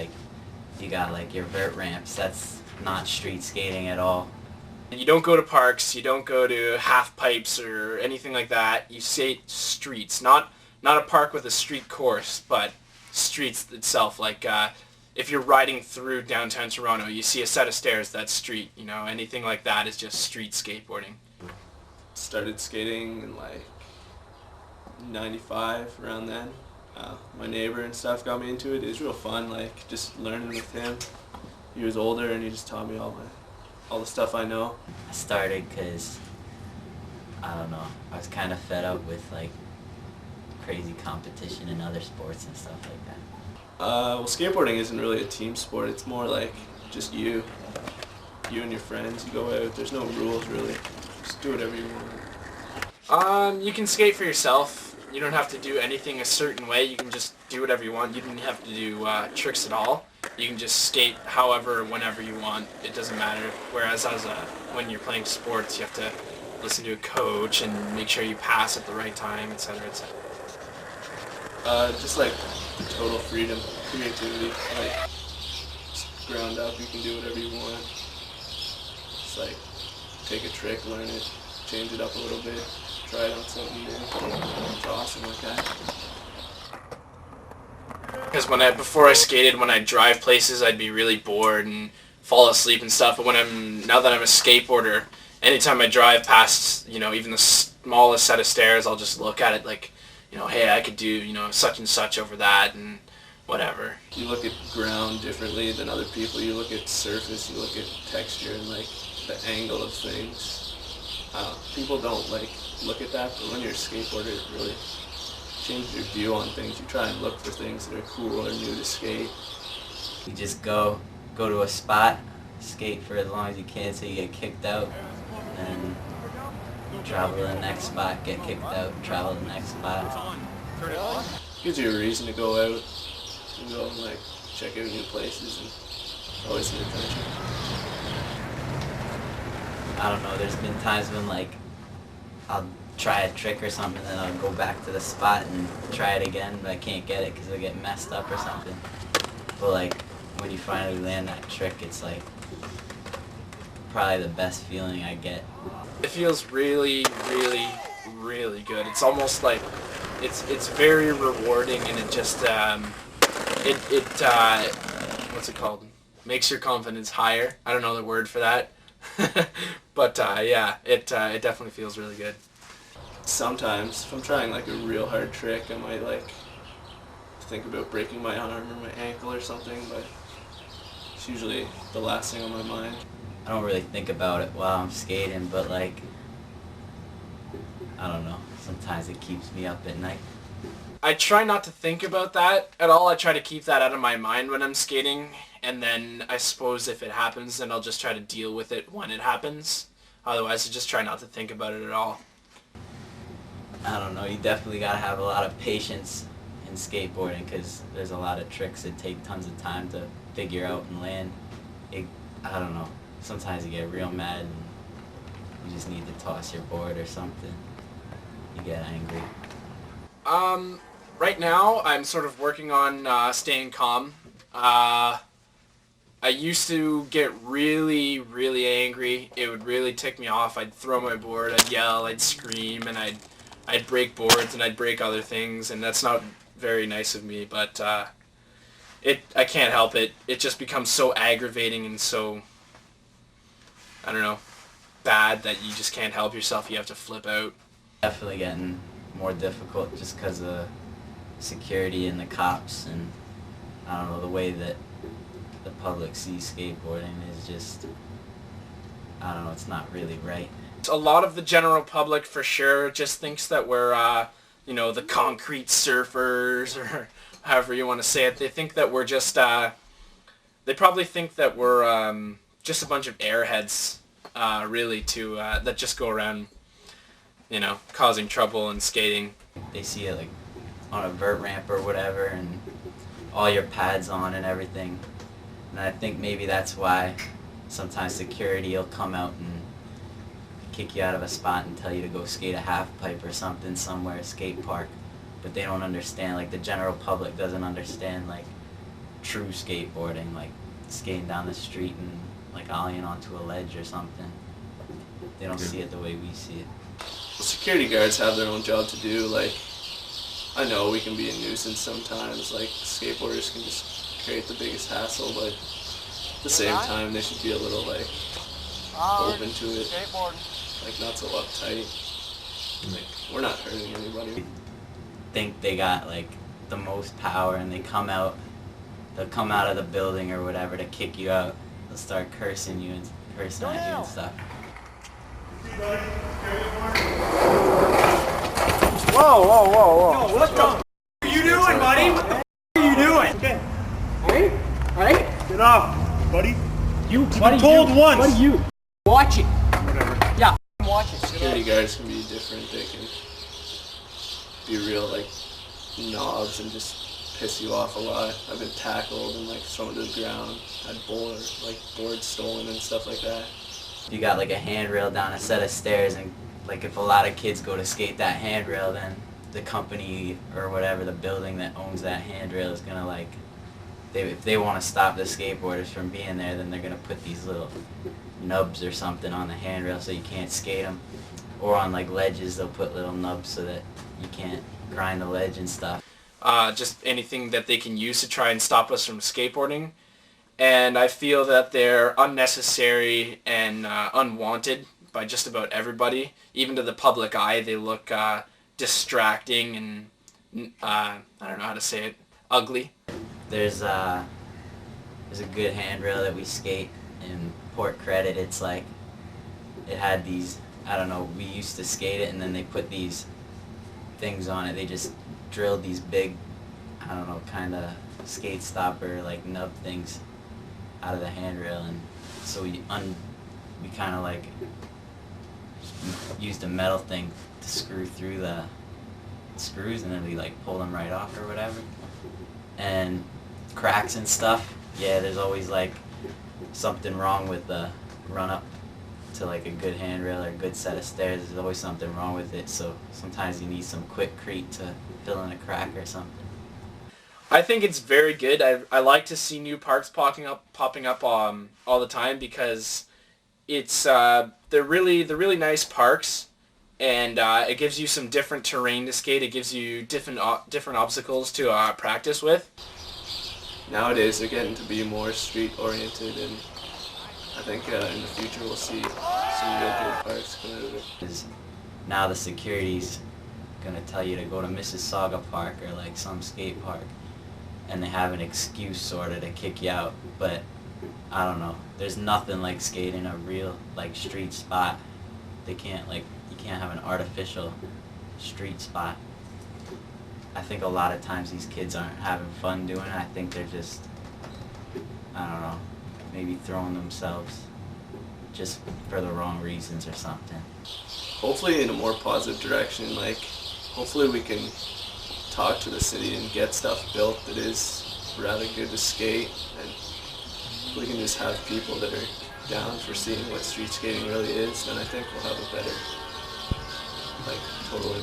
like you got like your vert ramps. That's not street skating at all. And you don't go to parks, you don't go to half pipes or anything like that. You skate streets, not a park with a street course, but streets itself. Like if you're riding through downtown Toronto, you see a set of stairs, that's street. You know, anything like that is just street skateboarding. Started skating in like 95, around then. My neighbor and stuff got me into it. It was real fun, like just learning with him. He was older and he just taught me all the stuff I know. I started because, I don't know, I was kind of fed up with like crazy competition in other sports and stuff like that. Well, skateboarding isn't really a team sport. It's more like just you and your friends. You go out. There's no rules really. Just do whatever you want. You can skate for yourself. You don't have to do anything a certain way. You can just do whatever you want. You don't have to do tricks at all. You can just skate however, whenever you want. It doesn't matter. Whereas when you're playing sports, you have to listen to a coach and make sure you pass at the right time, etc., etc. Just like total freedom, creativity. Like just ground up, you can do whatever you want. Just like take a trick, learn it, change it up a little bit, try it on something new. It's awesome like that. Because before I skated, when I'd drive places, I'd be really bored and fall asleep and stuff. But now that I'm a skateboarder, anytime I drive past, you know, even the smallest set of stairs, I'll just look at it like, you know, hey, I could do, you know, such and such over that and whatever. You look at ground differently than other people. You look at surface, you look at texture and like the angle of things. People don't like look at that, but when you're a skateboarder, it really changes your view on things. You try and look for things that are cool or new to skate. You just go to a spot, skate for as long as you can until you get kicked out, and travel to the next spot, get kicked out, travel to the next spot. Gives you a reason to go out and go and like check out new places and always an adventure. I don't know, there's been times when like I'll try a trick or something and then I'll go back to the spot and try it again, but I can't get it because I get messed up or something. But like when you finally land that trick, it's like probably the best feeling I get. It feels really, really, really good. It's almost like it's very rewarding, and it just what's it called? Makes your confidence higher. I don't know the word for that, but yeah, it definitely feels really good. Sometimes if I'm trying like a real hard trick, I might like think about breaking my arm or my ankle or something, but it's usually the last thing on my mind. I don't really think about it while I'm skating, but like, I don't know, sometimes it keeps me up at night. I try not to think about that at all. I try to keep that out of my mind when I'm skating, and then I suppose if it happens, then I'll just try to deal with it when it happens. Otherwise, I just try not to think about it at all. I don't know, you definitely gotta have a lot of patience in skateboarding because there's a lot of tricks that take tons of time to figure out and land. I don't know, sometimes you get real mad and you just need to toss your board or something. You get angry. Right now I'm sort of working on staying calm. I used to get really, really angry. It would really tick me off. I'd throw my board, I'd yell, I'd scream, and I'd break boards and I'd break other things, and that's not very nice of me, but I can't help it. It just becomes so aggravating and so, I don't know, bad that you just can't help yourself. You have to flip out. Definitely getting more difficult just because of security and the cops, and I don't know, the way that the public sees skateboarding is just, I don't know, it's not really right. A lot of the general public for sure just thinks that we're, you know, the concrete surfers, or however you want to say it. They think that we're just, they probably think that we're just a bunch of airheads, really, that just go around, you know, causing trouble and skating. They see it like on a vert ramp or whatever, and all your pads on and everything. And I think maybe that's why sometimes security will come out and kick you out of a spot and tell you to go skate a half pipe or something somewhere, skate park. But they don't understand, like the general public doesn't understand like true skateboarding, like skating down the street and like ollieing onto a ledge or something. They don't see it the way we see it. Security guards have their own job to do. Like, I know we can be a nuisance sometimes. Like, skateboarders can just create the biggest hassle, but at the same time, they should be a little like open to it. Like, not so uptight. Like, we're not hurting anybody. Think they got like the most power, and they'll come out of the building or whatever to kick you out. They'll start cursing you and cursing at you and stuff. Whoa, what the f are you doing, buddy? What the f are you doing? Okay. Alright? Get off, buddy. You've been told once. Buddy, you. Watch it. Whatever. Yeah, watch it. Security guards can be different. They can be real like knobs and just piss you off a lot. I've been tackled and like thrown to the ground. Had boards stolen and stuff like that. You got like a handrail down a set of stairs, and like if a lot of kids go to skate that handrail, then the company or whatever, the building that owns that handrail is gonna like, if they want to stop the skateboarders from being there, then they're gonna put these little nubs or something on the handrail so you can't skate them. Or on like ledges, they'll put little nubs so that you can't grind the ledge and stuff. Just anything that they can use to try and stop us from skateboarding. And I feel that they're unnecessary and unwanted by just about everybody. Even to the public eye, they look distracting and, I don't know how to say it, ugly. There's a good handrail that we skate in Port Credit. It's like, it had these, I don't know, we used to skate it and then they put these things on it. They just drilled these big, I don't know, kind of skate stopper like nub things out of the handrail, and so we kind of like used a metal thing to screw through the screws, and then we like pull them right off or whatever. And cracks and stuff, yeah, there's always like something wrong with the run up to like a good handrail or a good set of stairs. There's always something wrong with it, so sometimes you need some quickcrete to fill in a crack or something. I think it's very good. I like to see new parks popping up all the time, because it's they're really nice parks, and it gives you some different terrain to skate. It gives you different obstacles to practice with. Nowadays, they're getting to be more street oriented, and I think in the future we'll see some real good parks come out of it. Is now the security's gonna tell you to go to Mississauga Park or like some skate park, and they have an excuse sorta to kick you out, but I don't know. There's nothing like skating a real like street spot. They can't like, you can't have an artificial street spot. I think a lot of times these kids aren't having fun doing it. I think they're just, I don't know, maybe throwing themselves just for the wrong reasons or something. Hopefully in a more positive direction. Like, hopefully we can talk to the city and get stuff built that is rather good to skate, and we can just have people that are down for seeing what street skating really is, then I think we'll have a better, like, total